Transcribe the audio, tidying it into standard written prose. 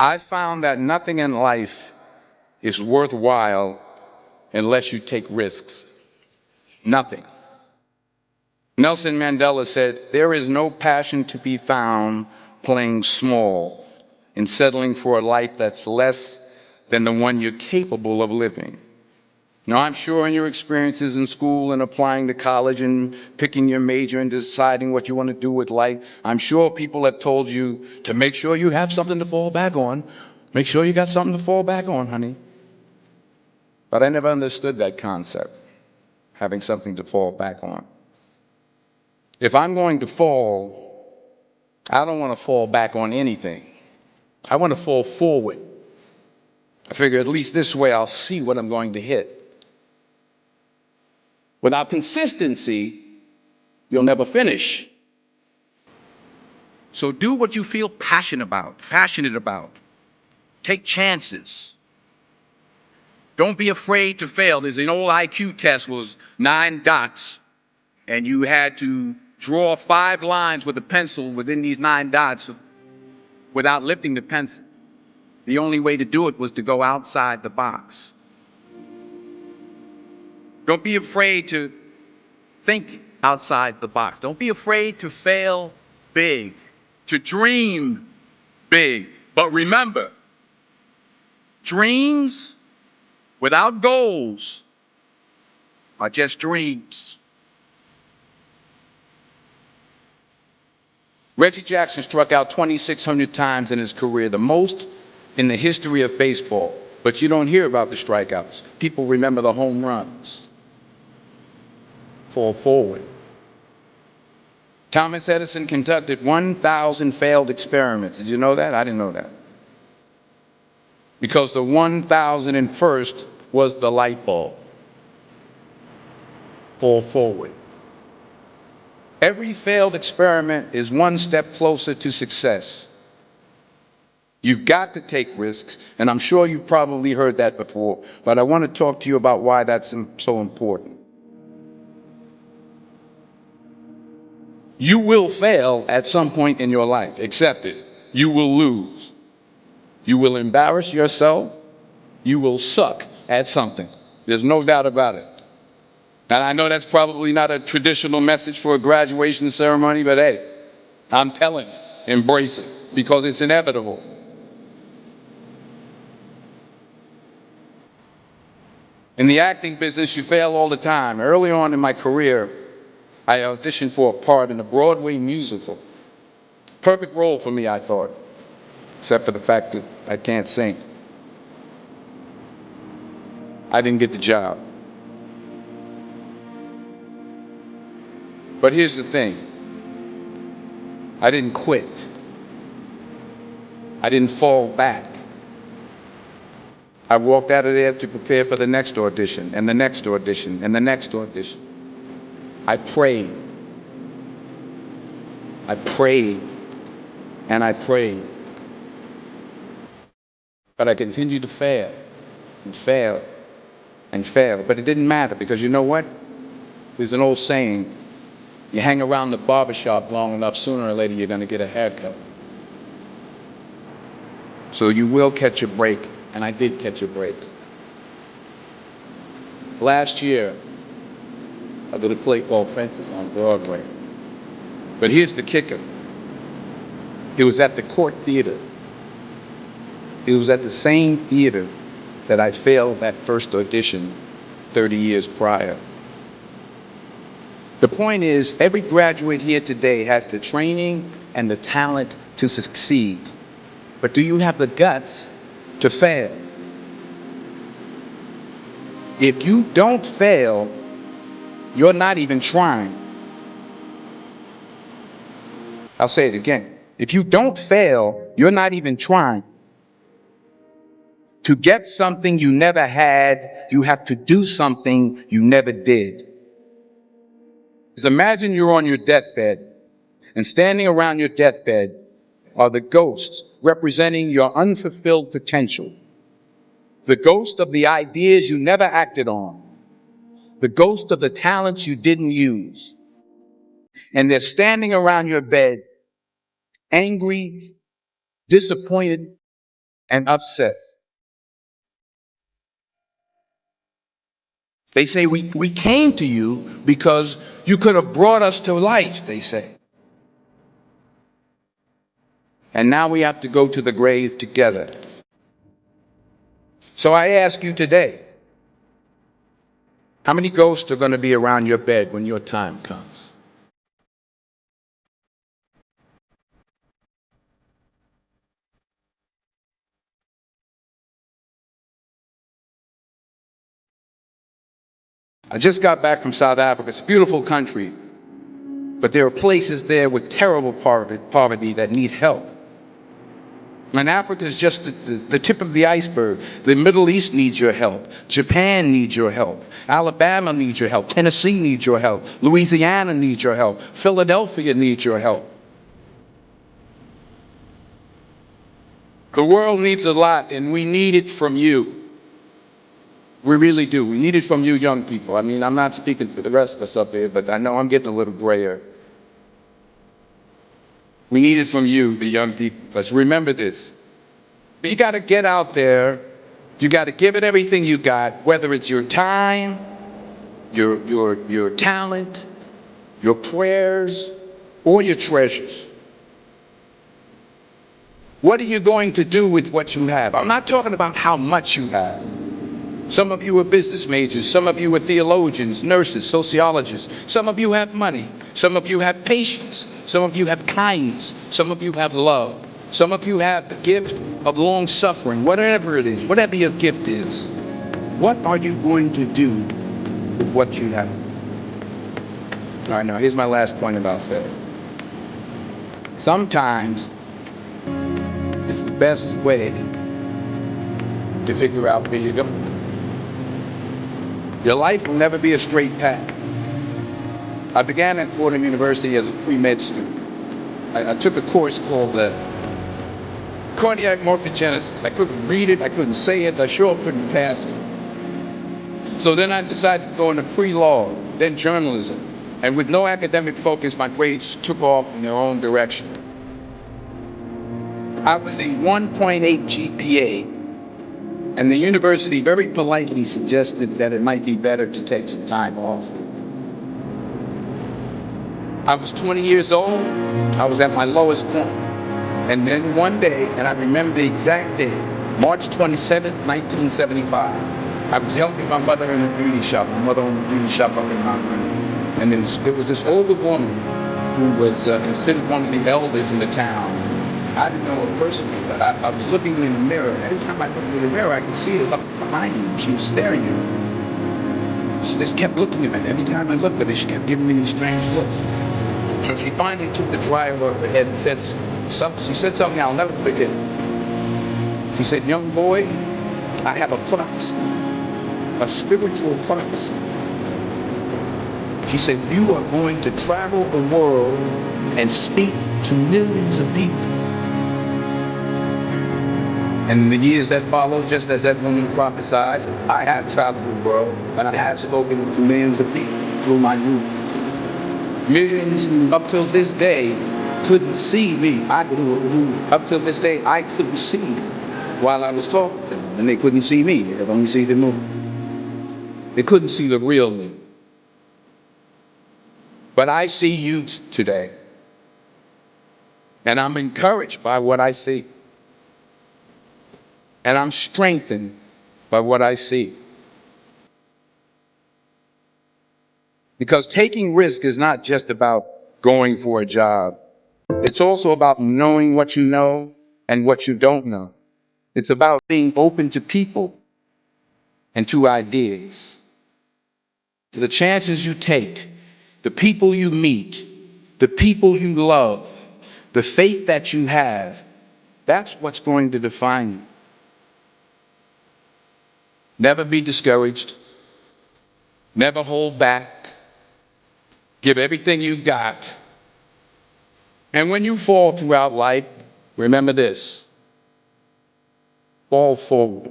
I found that nothing in life is worthwhile unless you take risks. Nothing. Nelson Mandela said, "There is no passion to be found playing small and settling for a life that's less than the one you're capable of living." Now, I'm sure in your experiences in school and applying to college and picking your major and deciding what you want to do with life, I'm sure people have told you to make sure you have something to fall back on. Make sure you got something to fall back on, honey. But I never understood that concept, having something to fall back on. If I'm going to fall, I don't want to fall back on anything. I want to fall forward. I figure at least this way I'll see what I'm going to hit. Without consistency, you'll never finish. So do what you feel passionate about. Take chances. Don't be afraid to fail. There's an old IQ test was 9 dots, and you had to draw 5 lines with a pencil within these 9 dots without lifting the pencil. The only way to do it was to go outside the box. Don't be afraid to think outside the box. Don't be afraid to fail big, to dream big. But remember, dreams without goals are just dreams. Reggie Jackson struck out 2,600 times in his career, the most in the history of baseball. But you don't hear about the strikeouts. People remember the home runs. Fall forward. Thomas Edison conducted 1,000 failed experiments. Did you know that? I didn't know that. Because the 1,001st was the light bulb. Fall forward. Every failed experiment is one step closer to success. You've got to take risks, and I'm sure you've probably heard that before, but I want to talk to you about why that's so important. You will fail at some point in your life. Accept it. You will lose. You will embarrass yourself. You will suck at something. There's no doubt about it. And I know that's probably not a traditional message for a graduation ceremony, but hey, I'm telling you, embrace it, because it's inevitable. In the acting business, you fail all the time. Early on in my career, I auditioned for a part in a Broadway musical. Perfect role for me, I thought, except for the fact that I can't sing. I didn't get the job. But here's the thing. I didn't quit. I didn't fall back. I walked out of there to prepare for the next audition, and the next audition, and the next audition. I prayed. I prayed. And I prayed. But I continued to fail, and fail, and fail. But it didn't matter, because you know what? There's an old saying, you hang around the barbershop long enough, sooner or later you're going to get a haircut. So you will catch a break, and I did catch a break. Last year, I did a play called Fences on Broadway. But here's the kicker. It was at the Court Theater. It was at the same theater that I failed that first audition 30 years prior. The point is, every graduate here today has the training and the talent to succeed. But do you have the guts to fail? If you don't fail, you're not even trying. I'll say it again. If you don't fail, you're not even trying. To get something you never had, you have to do something you never did. Because imagine you're on your deathbed, and standing around your deathbed are the ghosts representing your unfulfilled potential. The ghost of the ideas you never acted on. The ghost of the talents you didn't use. And they're standing around your bed, angry, disappointed, and upset. They say, we came to you because you could have brought us to life, they say. And now we have to go to the grave together. So I ask you today, how many ghosts are going to be around your bed when your time comes? I just got back from South Africa. It's a beautiful country, but there are places there with terrible poverty that need help. And Africa is just the tip of the iceberg. The Middle East needs your help. Japan needs your help. Alabama needs your help. Tennessee needs your help. Louisiana needs your help. Philadelphia needs your help. The world needs a lot, and we need it from you. We really do. We need it from you young people. I mean, I'm not speaking for the rest of us up here, but I know I'm getting a little grayer. We need it from you, the young people. Because remember this. You got to get out there. You got to give it everything you got, whether it's your time, your talent, your prayers, or your treasures. What are you going to do with what you have? I'm not talking about how much you have. Some of you are business majors. Some of you are theologians, nurses, sociologists. Some of you have money. Some of you have patience. Some of you have kindness. Some of you have love. Some of you have the gift of long suffering. Whatever it is, whatever your gift is, what are you going to do with what you have? All right, now here's my last point about that. Sometimes it's the best way to figure out where you're going. Your life will never be a straight path. I began at Fordham University as a pre-med student. I took a course called cardiac morphogenesis. I couldn't read it, I couldn't say it, I sure couldn't pass it. So then I decided to go into pre-law, then journalism. And with no academic focus, my grades took off in their own direction. I was a 1.8 GPA. And the university very politely suggested that it might be better to take some time off. I was 20 years old. I was at my lowest point. And then one day, and I remember the exact day, March 27, 1975, I was helping my mother in a beauty shop. My mother owned a beauty shop up in Mount Vernon. And there was this older woman who was considered one of the elders in the town. I didn't know her personally, but I was looking in the mirror. Every time I looked in the mirror, I could see her up behind me. She was staring at me. She just kept looking at me. Every time I looked at her, she kept giving me these strange looks. So she finally took the dryer off her head and said something. She said something I'll never forget. She said, "Young boy, I have a prophecy, a spiritual prophecy." She said, "You are going to travel the world and speak to millions of people." And in the years that followed, just as that woman prophesied, I have traveled the world, and I have spoken to millions of people through my movement. Millions who, up till this day, couldn't see me. Up till this day, I couldn't see while I was talking to them, and they couldn't see me. They could only see the movie. They couldn't see the real me. But I see you today, and I'm encouraged by what I see. And I'm strengthened by what I see. Because taking risk is not just about going for a job. It's also about knowing what you know and what you don't know. It's about being open to people and to ideas. To the chances you take, the people you meet, the people you love, the faith that you have, that's what's going to define you. Never be discouraged. Never hold back. Give everything you got. And when you fall throughout life, remember this: fall forward.